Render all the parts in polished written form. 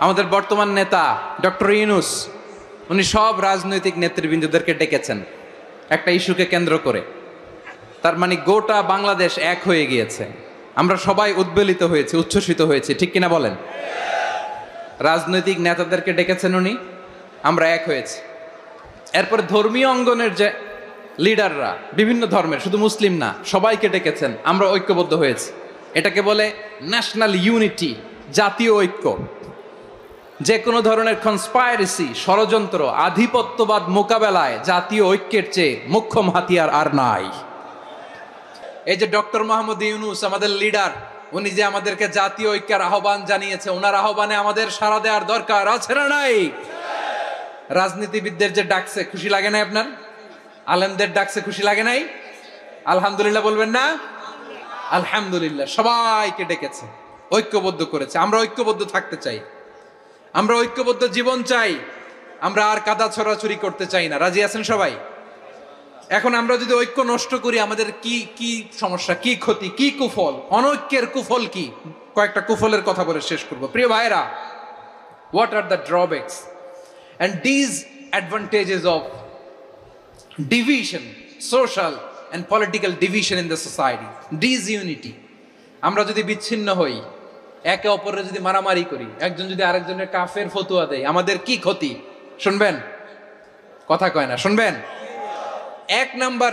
আমাদের বর্তমান নেতা ডক্টর ইউনূস উনি সব রাজনৈতিক নেতৃবৃন্দদেরকে ডেকেছেন একটা ইস্যুকে কেন্দ্র করে। তার মানে গোটা বাংলাদেশ এক হয়ে গিয়েছে, আমরা সবাই উদ্বেলিত হয়েছে, উচ্ছ্বসিত হয়েছে, ঠিক কিনা বলেন? রাজনৈতিক নেতাদেরকে ডেকেছেন উনি, আমরা এক হয়েছি। এরপর ধর্মীয় অঙ্গনের যে লিডাররা, বিভিন্ন ধর্মের, শুধু মুসলিম না, সবাইকে ডেকেছেন, আমরা ঐক্যবদ্ধ হয়েছি। এটাকে বলে ন্যাশনাল ইউনিটি, জাতীয় ঐক্য। যে কোনো ধরনের কনস্পাইরেসি, ষড়যন্ত্র, আধিপত্যবাদ মোকাবেলায় জাতীয় ঐক্যের চেয়ে মোক্ষম হাতিয়ার আর নাই। এই যে ডক্টর মোহাম্মদ ইউনূস আমাদের লিডার, উনি যে আমাদেরকে জাতীয় ঐক্যের আহ্বান জানিয়েছে, ওনার আহ্বানে আমাদের সাড়া দেওয়ার দরকার আছে না নাই? রাজনীতিবিদদের যে ডাকছে, খুশি লাগে নাই আপনার? আলেমদের ডাকছে, খুশি লাগে নাই? আলহামদুলিল্লাহ বলবেন না? আলহামদুলিল্লাহ, সবাইকে ডেকেছে, ঐক্যবদ্ধ করেছে। আমরা ঐক্যবদ্ধ থাকতে চাই, আমরা ঐক্যবদ্ধ জীবন চাই, আমরা আর কাদা ছড়াছড়ি করতে চাই না। রাজি আছেন সবাই? এখন আমরা যদি ঐক্য নষ্ট করি, আমাদের কি কি সমস্যা, কি ক্ষতি, কি কুফল? অনৈক্যের কুফল কি? কয়েকটা কুফলের কথা বলে শেষ করব। প্রিয় ভাইরা, what are the drawbacks and disadvantages of division, social and political division in the society? Disunity. আমরা যদি বিচ্ছিন্ন হই, একে অপরের যদি মারামারি করি, একজন যদি আরেকজনের কাফের ফতোয়া দেয়, আমাদের কি ক্ষতি? শুনবেন? কথা কয় না, শুনবেন? এক নাম্বার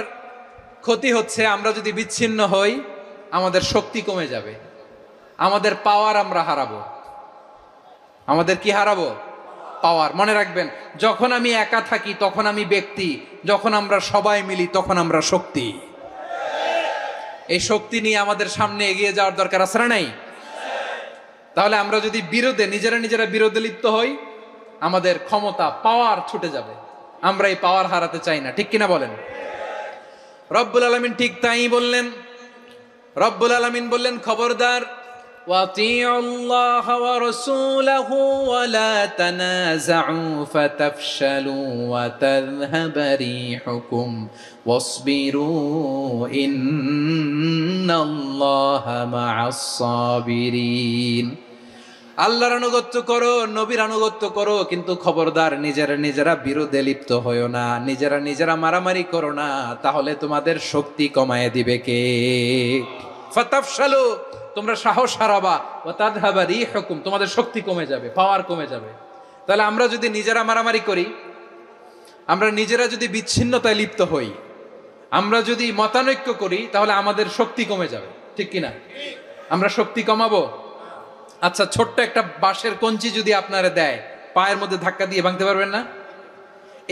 ক্ষতি হচ্ছে, আমরা যদি বিচ্ছিন্ন হই, আমাদের শক্তি কমে যাবে, আমাদের পাওয়ার আমরা হারাবো। আমাদের কি হারাবো? পাওয়ার। মনে রাখবেন, যখন আমি একা থাকি তখন আমি ব্যক্তি, যখন আমরা সবাই মিলি তখন আমরা শক্তি। এই শক্তি নিয়ে আমাদের সামনে এগিয়ে যাওয়ার দরকার আছে না নাই? তাহলে আমরা যদি বিরোধে, নিজেরা বিরোধে লিপ্ত হই, আমাদের ক্ষমতা, পাওয়ার ছুটে যাবে। আমরা এই পাওয়ার হারাতে চাই না, ঠিক কিনা বলেন? রব্বুল আলামিন ঠিক তাই বললেন। রব্বুল আলামিন বললেন, খবরদার, ওয়াতিউল্লাহ ওয়া রাসূলাহু ওয়া লা তানাযাউ ফাতাফশালু ওয়া তাযহাবা রিহুকুম ওয়াসবিরু ইন্নাল্লাহা মা'আস সাবিরিন। আল্লাহর আনুগত্য করো, নবীর আনুগত্য করো, কিন্তু খবরদার নিজেরা বিরোধে লিপ্ত হয়ো না, নিজেরা মারামারি করো না, তাহলে তোমাদের শক্তি কমায় দিবে কে? ফাতাফশালু, তোমরা সাহস হারাবা, ওয়া তাযহাবা রিহুকুম, তোমাদের শক্তি কমে যাবে, পাওয়ার কমে যাবে। তাহলে আমরা যদি নিজেরা মারামারি করি, আমরা নিজেরা যদি বিচ্ছিন্নতায় লিপ্ত হই, আমরা যদি মতানৈক্য করি, তাহলে আমাদের শক্তি কমে যাবে, ঠিক কিনা? আমরা শক্তি কমাবো। আচ্ছা, ছোট্ট একটা বাঁশের কঞ্চি যদি আপনারা দেয়, পায়ের মধ্যে ধাক্কা দিয়ে ভাঙতে পারবেন না?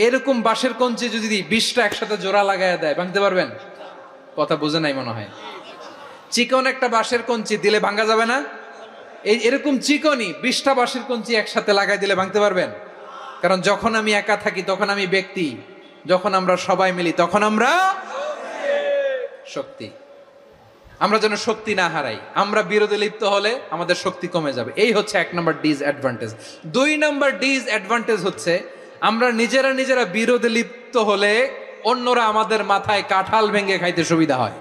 এরকম বাঁশের কঞ্চি যদি 20টা একসাথে জোড়া লাগায় দেয়, ভাঙতে পারবেন? কথা বুঝে নাই মনে হয়। চিকন একটা বাঁশের কঞ্চি দিলে ভাঙা যাবে না? এরকম চিকনই 20টা বাঁশের কঞ্চি একসাথে লাগাই দিলে ভাঙতে পারবেন? কারণ যখন আমি একা থাকি তখন আমি ব্যক্তি, যখন আমরা সবাই মিলি তখন আমরা শক্তি। আমরা যেন শক্তি না হারাই। আমরা বিরোধে লিপ্ত হলে আমাদের শক্তি কমে যাবে। এই হচ্ছে 1 নম্বর ডিসঅ্যাডভান্টেজ। 2 নম্বর ডিসঅ্যাডভান্টেজ হচ্ছে, আমরা নিজেরা বিরোধে লিপ্ত হলে অন্যরা আমাদের মাথায় কাঁঠাল ভেঙে খাইতে সুবিধা হয়।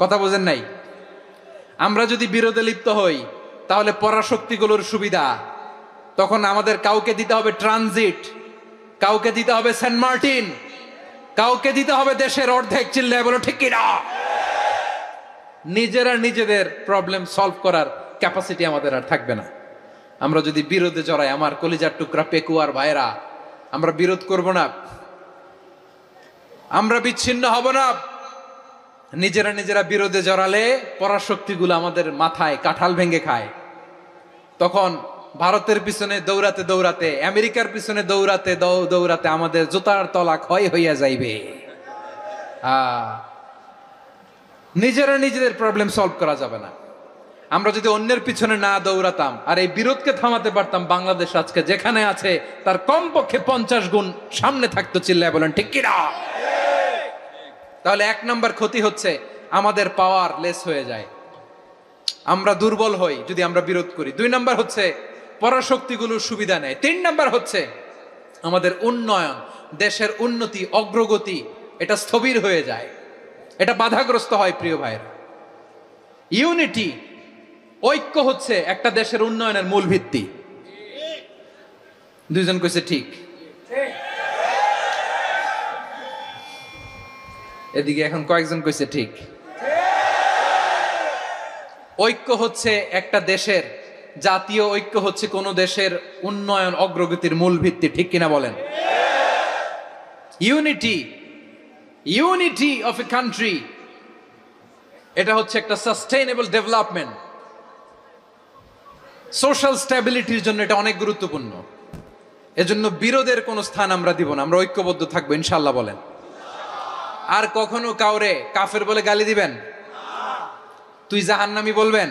কথা বোঝেন নাই? আমরা যদি বিরোধে লিপ্ত হই, তাহলে পরাশক্তিগুলোর সুবিধা, তখন আমাদের কাউকে দিতে হবে ট্রানজিট, কাউকে দিতে হবে সেন্ট মার্টিন, কাউকে দিতে হবে দেশের অর্ধেক। চিল্লায় বলো ঠিক কিনা? নিজেদের প্রবলেম সলভ করার ক্যাপাসিটি আমাদের আর থাকবে না। আমরা যদি বিরোধে জড়াই, আমার কলিজার টুকরা পেকুয়ার ভাইরা, আমরা বিরোধ করব না, আমরা বিচ্ছিন্ন হব না। নিজেরা বিরোধে জড়ালে পরাশক্তিগুলো আমাদের মাথায় কাঁঠাল ভেঙে খায়। তখন ভারতের পিছনে দৌড়াতে, আমেরিকার পিছনে দৌড়াতে আমাদের জুতার তলা ক্ষয় হইয়া যাইবে। নিজেদের প্রবলেম সলভ করা যাবে না। আমরা যদি অন্যের পিছনে না দৌড়াতাম আর এই বিরোধকে থামাতে পারতাম, বাংলাদেশ আজকে যেখানে আছে তার কমপক্ষে 50 গুণ সামনে থাকতো। চিল্লায় বলেন ঠিক কিনা? তাহলে 1 নম্বর ক্ষতি হচ্ছে, আমাদের পাওয়ার লেস হয়ে যায়, আমরা দুর্বল হই যদি আমরা বিরোধ করি। 2 নম্বর হচ্ছে, পরাশক্তিগুলোর সুবিধা নেয়। 3 নম্বর হচ্ছে, আমাদের উন্নয়ন, দেশের উন্নতি, অগ্রগতি, এটা স্থবির হয়ে যায়, এটা বাধাগ্রস্ত হয়। প্রিয় ভাইরা, ইউনিটি, ঐক্য হচ্ছে একটা দেশের উন্নয়নের মূল ভিত্তি। দুইজন কইছে ঠিক। এদিকে এখন কয়েকজন কইছে ঠিক। ঐক্য হচ্ছে একটা দেশের, জাতীয় ঐক্য হচ্ছে কোন দেশের উন্নয়ন অগ্রগতির মূল ভিত্তি, ঠিক কিনা বলেন? ইউনিটি অফ এ কান্ট্রি, এটা হচ্ছে একটা সাস্টেইনেবল ডেভেলপমেন্ট, সোশ্যাল স্ট্যাবিলিটির জন্য এটা অনেক গুরুত্বপূর্ণ। এজন্য বিরোধের কোনো স্থান আমরা দিব না, আমরা ঐক্যবদ্ধ থাকবো ইনশাআল্লাহ বলেন। আর কখনো কাউরে কাফের বলে গালি দিবেন? তুই জাহান্নামী বলবেন?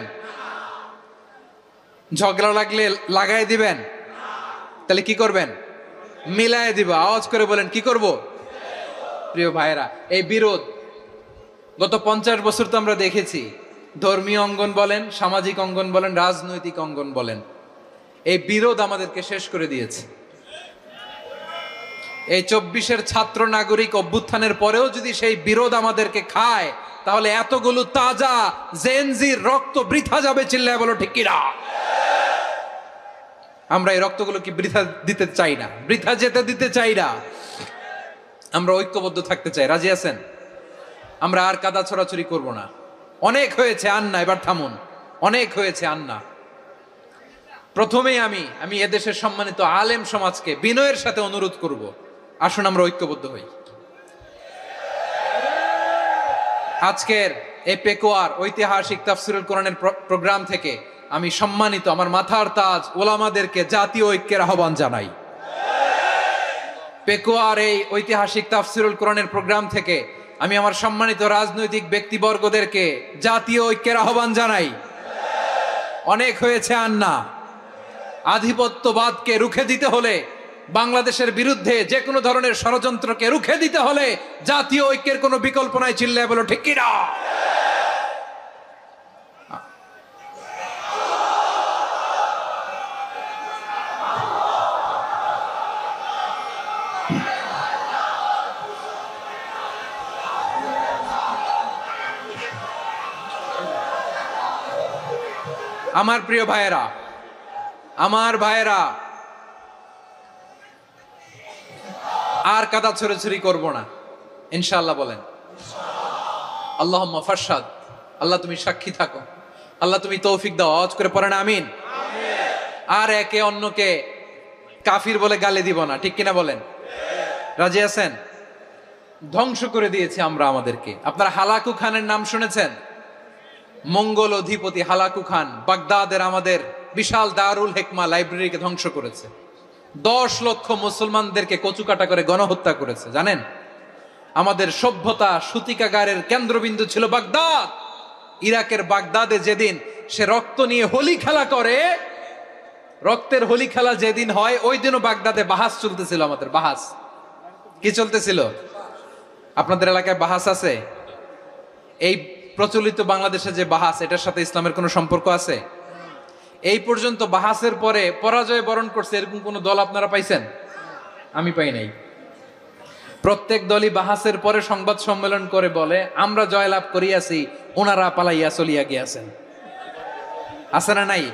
ঝগড়া লাগলে লাগাই দিবেন? তাহলে কি করবেন? মিলায় দিব। আওয়াজ করে বলেন কি করব? প্রিয় ভাইরা, এই বিরোধ গত 50 বছর তো আমরা দেখেছি, ধর্মীয় অঙ্গন বলেন, সামাজিক অঙ্গন বলেন, রাজনৈতিক অঙ্গন বলেন, এই বিরোধ আমাদেরকে শেষ করে দিয়েছে। এই 24-এর ছাত্র নাগরিক অভ্যুত্থানের পরেও যদি সেই বিরোধ আমাদেরকে খায়, তাহলে এতগুলো তাজা জেনজির রক্ত বৃথা যাবে। চিল্লায় বলো ঠিক কিনা? আমরা এই রক্তগুলো কি বৃথা দিতে চাই না, বৃথা যেতে দিতে চাই না। আমরা ঐক্যবদ্ধ থাকতে চাই। রাজি আছেন? আমরা আর কাদা ছড়াছড়ি করব না। অনেক হয়েছে আন্না, এবার থামুন। অনেক হয়েছে আন্না। প্রথমেই আমি এদেশের সম্মানিত আলেম সমাজকে বিনয়ের সাথে অনুরোধ করব, আসুন আমরা ঐক্যবদ্ধ হই। আজকের এই পেকুয়ার ঐতিহাসিক তাফসিরুল কোরআনের প্রোগ্রাম থেকে আমি সম্মানিত আমার মাথার তাজ ওলামাদেরকে জাতীয় ঐক্যের আহ্বান জানাই। পেকুয়ার এই ঐতিহাসিক তাফসিরুল কোরআনের প্রোগ্রাম থেকে আমি আমার সম্মানিত রাজনৈতিক ব্যক্তিবর্গদেরকে জাতীয় ঐক্যের আহ্বান জানাই। অনেক হয়েছে আন্না। আধিপত্যবাদকে রুখে দিতে হলে, বাংলাদেশের বিরুদ্ধে যে কোনো ধরনের ষড়যন্ত্রকে রুখে দিতে হলে জাতীয় ঐক্যের কোনো বিকল্প নাই। চিল্লায় বলো ঠিক কিনা? আমার প্রিয় ভাইয়েরা, আমার ভাইয়েরা, আর কাদা ছড়াছড়ি করব না ইনশাআল্লাহ বলেন। আল্লাহুম্মা ফারশাদ। আল্লাহ তুমি সাক্ষী থাকো, আল্লাহ তুমি তৌফিক দাও। আওয়াজ করে পড়েন আমিন। আর একে অন্যকে কাফির বলে গালি দিব না, ঠিক কিনা বলেন? রাজি আছেন? ধ্বংস করে দিয়েছি আমরা আমাদেরকে। আপনারা হালাকু খানের নাম শুনেছেন? মঙ্গল অধিপতি হালাকু খান বাগদাদের আমাদের বিশাল দারুল হিকমা লাইব্রেরিকে ধ্বংস করেছে। 10 লক্ষ মুসলমানদেরকে কচুকাটা করে গণহত্যা করেছে। জানেন, আমাদের সভ্যতা সূতিকাগারের কেন্দ্রবিন্দু ছিল বাগদাদ। ইরাকের বাগদাদে যেদিন সে রক্ত নিয়ে হোলি খেলা করে, রক্তের হোলি খেলা যেদিন হয়, ওই দিনও বাগদাদে বাহাস চলতেছিল। আমাদের বাহাস কি চলতেছিল? আপনাদের এলাকায় বাহাস আছে? এই প্রচলিত বাংলাদেশে যে বাহাস, এটার সাথে ইসলামের কোনো সম্পর্ক আছে? এই পর্যন্ত বাহাসের পরে পরাজয় বরণ করছে এরকম কোন দল আপনারা পাইছেন? আমি পাই নাই। প্রত্যেক দলই বাহাসের পরে সংবাদ সম্মেলন করে বলে আমরা জয়লাভ করিয়াছি, ওনারা পালাইয়া চলিয়া গিয়াছেন। আছে না নাই?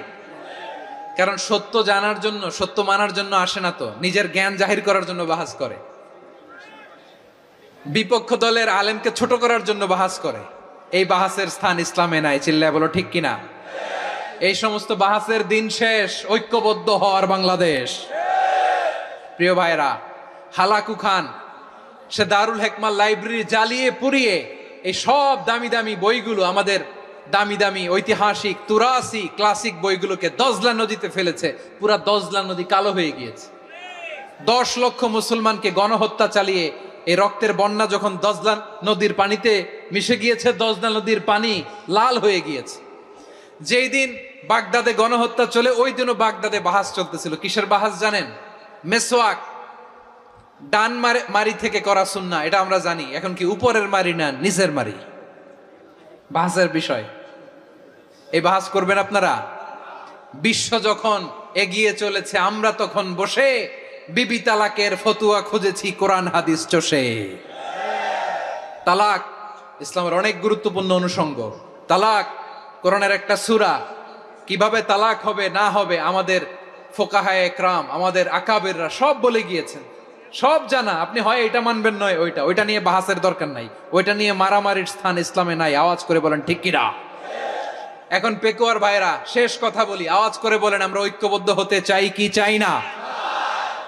কারণ সত্য জানার জন্য, সত্য মানার জন্য আসে না তো, নিজের জ্ঞান জাহির করার জন্য বাহাস করে। বিপক্ষ দলের আলেমকে ছোট করার জন্য বাহাস করে। এই বাহাসের স্থান ইসলামে নাই। চিল্লায় বলো ঠিক কিনা? এই সমস্ত বাহাসের দিন শেষ। ঐক্যবদ্ধ হওয়ার বাংলাদেশ। প্রিয় ভাইরা, হালাকু খান সে দারুল হিকমা লাইব্রেরি জ্বালিয়ে পুড়িয়ে এই সব দামি দামি বইগুলো, আমাদের দামি দামি ঐতিহাসিক তুরাসি ক্লাসিক বইগুলোকে দজলা নদীতে ফেলেছে। পুরা দজলা নদী কালো হয়ে গিয়েছে। 10 লক্ষ মুসলমানকে গণহত্যা চালিয়ে এই রক্তের বন্যা যখন দজলা নদীর পানিতে মিশে গিয়েছে, দজলা নদীর পানি লাল হয়ে গিয়েছে। যেই দিন বাগদাদে গণহত্যা চলে, ওই দিনও বাগদাদে বাহাস চলতেছিল। কিসের বাহাস জানেন? মেসওয়াক, ডান মারি থেকে করা সুন্নাহ, এটা আমরা জানি। এখন কি উপরের মারি না নিচের মারি? বাহাসের বিষয়। এই বাহাস করবেন আপনারা? বিশ্ব যখন এগিয়ে চলেছে, আমরা তখন বসে বিবি তালাকের ফতুয়া খুঁজেছি কোরআন হাদিস চষে। তালাক ইসলামের অনেক গুরুত্বপূর্ণ অনুষঙ্গ। তালাক কোরআনের একটা সূরা। কিভাবে তালাক হবে না হবে আমাদের ফোকাহায়ে একরাম, আমাদের আকাবেররা সব বলে গিয়েছেন, সব জানা। আপনি হয় এটা মানবেন নয় ওইটা নিয়ে বাহাসের দরকার নাই, ওইটা নিয়ে মারামারির স্থান ইসলামে নাই। আওয়াজ করে বলেন ঠিক কিনা? এখন পেকুয়ার ভাইরা শেষ কথা বলি, আওয়াজ করে বলেন আমরা ঐক্যবদ্ধ হতে চাই কি চাই না?